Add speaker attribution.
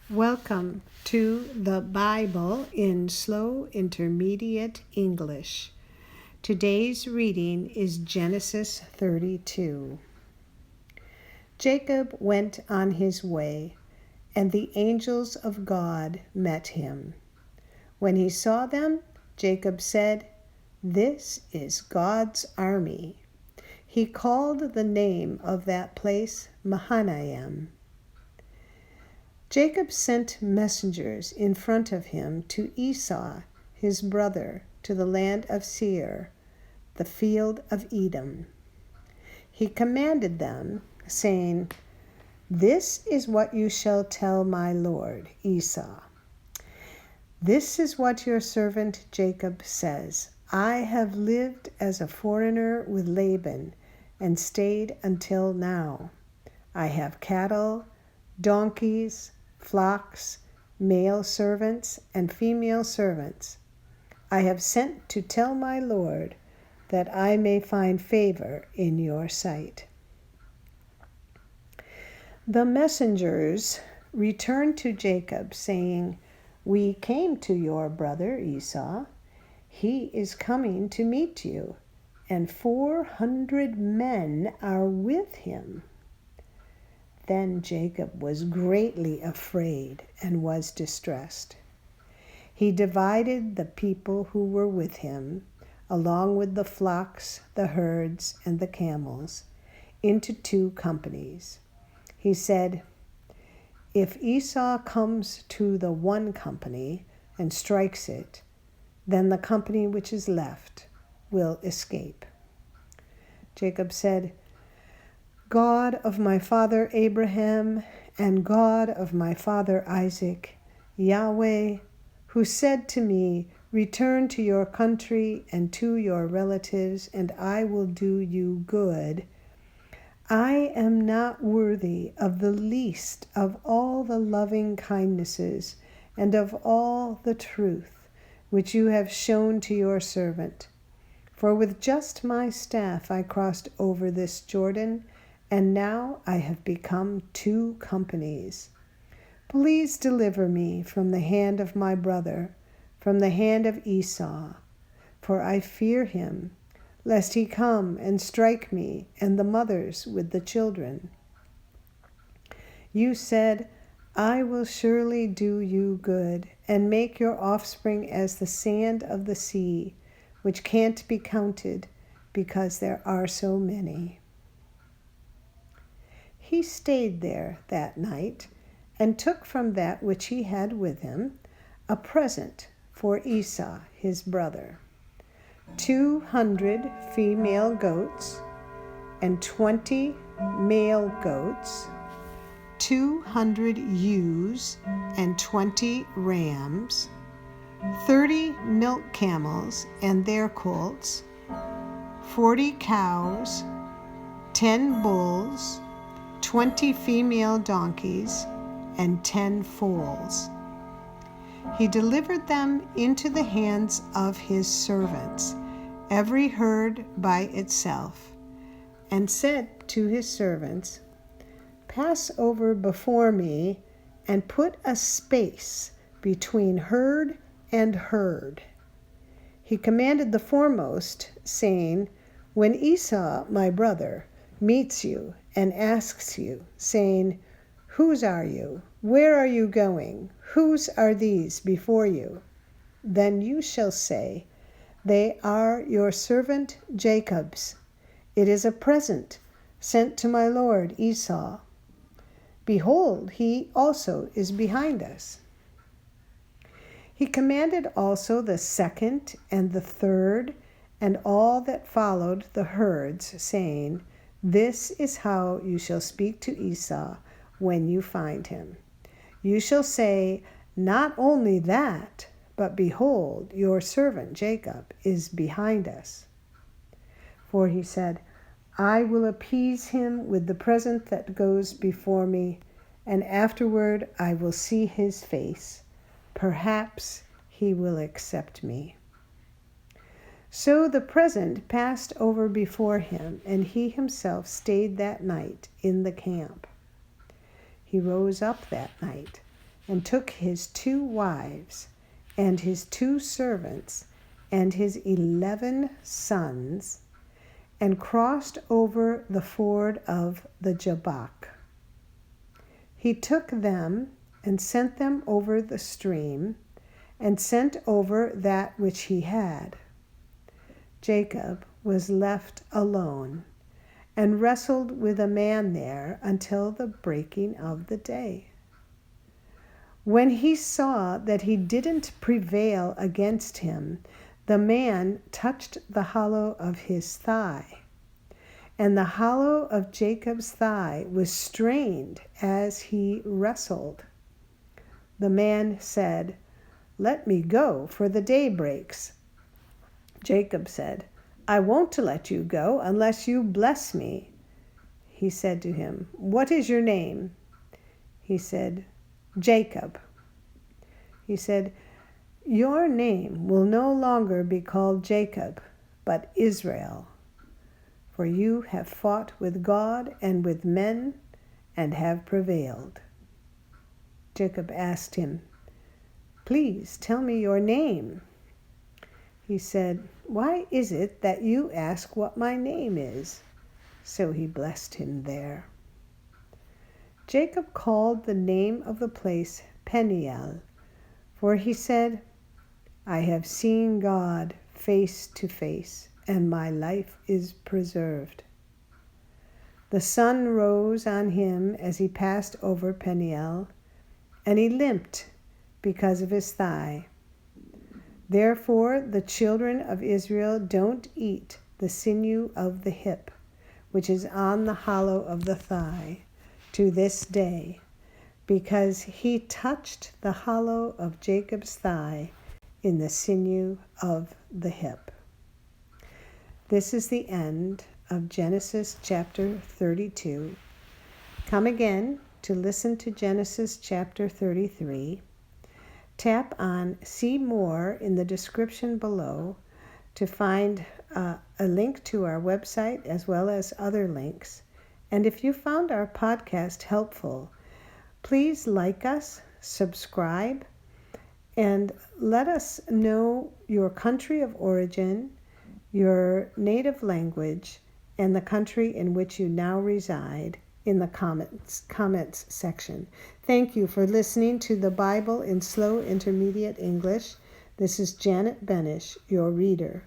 Speaker 1: Welcome to the Bible in Slow Intermediate English. Today's reading is Genesis 32. Jacob went on his way, and the angels of God met him. When he saw them, Jacob said, "This is God's army." He called the name of that place Mahanaim. Jacob sent messengers in front of him to Esau, his brother, to the land of Seir, the field of Edom. He commanded them, saying, "This is what you shall tell my lord Esau. This is what your servant Jacob says. I have lived as a foreigner with Laban and stayed until now. I have cattle, donkeys, flocks, male servants, and female servants. I have sent to tell my Lord that I may find favor in your sight." The messengers returned to Jacob, saying, "We came to your brother Esau. He is coming to meet you, and 400 men are with him." Then Jacob was greatly afraid and was distressed. He divided the people who were with him, along with the flocks, the herds, and the camels, into 2 companies. He said, "If Esau comes to the one company and strikes it, then the company which is left will escape." Jacob said, "God of my father Abraham and God of my father Isaac, Yahweh, who said to me, 'Return to your country and to your relatives, and I will do you good,' I am not worthy of the least of all the loving kindnesses and of all the truth which you have shown to your servant. For with just my staff I crossed over this Jordan, and now I have become 2 companies. Please deliver me from the hand of my brother, from the hand of Esau, for I fear him, lest he come and strike me and the mothers with the children. You said, 'I will surely do you good and make your offspring as the sand of the sea, which can't be counted because there are so many.'" He stayed there that night and took from that which he had with him a present for Esau his brother: 200 female goats and 20 male goats, 200 ewes and 20 rams, 30 milk camels and their colts, 40 cows, 10 bulls, 20 female donkeys, and 10 foals. He delivered them into the hands of his servants, every herd by itself, and said to his servants, "Pass over before me and put a space between herd and herd." He commanded the foremost, saying, "When Esau, my brother, meets you and asks you, saying, 'Whose are you? Where are you going? Whose are these before you?' then you shall say, 'They are your servant Jacob's. It is a present sent to my lord Esau. Behold, he also is behind us.'" He commanded also the 2nd and the 3rd and all that followed the herds, saying, "This is how you shall speak to Esau when you find him. You shall say, 'Not only that, but behold, your servant Jacob is behind us.' For he said, 'I will appease him with the present that goes before me, and afterward I will see his face. Perhaps he will accept me.' So the present passed over before him, and he himself stayed that night in the camp. He rose up that night and took his 2 wives and his 2 servants and his 11 sons and crossed over the ford of the Jabbok. He took them and sent them over the stream and sent over that which he had. Jacob was left alone and wrestled with a man there until the breaking of the day. When he saw that he didn't prevail against him, the man touched the hollow of his thigh, and the hollow of Jacob's thigh was strained as he wrestled. The man said, "Let me go, for the day breaks." Jacob said, "I won't let you go unless you bless me." He said to him, "What is your name?" He said, "Jacob." He said, "Your name will no longer be called Jacob, but Israel, for you have fought with God and with men and have prevailed." Jacob asked him, "Please tell me your name." He said, "Why is it that you ask what my name is?" So he blessed him there. Jacob called the name of the place Peniel, for he said, "I have seen God face to face, and my life is preserved." The sun rose on him as he passed over Peniel, and he limped because of his thigh. Therefore the children of Israel don't eat the sinew of the hip, which is on the hollow of the thigh, to this day, because he touched the hollow of Jacob's thigh in the sinew of the hip. This is the end of Genesis chapter 32. Come again to listen to Genesis chapter 33. Tap on See More in the description below to find a link to our website as well as other links. And if you found our podcast helpful, please like us, subscribe, and let us know your country of origin, your native language, and the country in which you now reside in the comments section. Thank you for listening to the Bible in Slow Intermediate English. This is Janet Benish, your reader.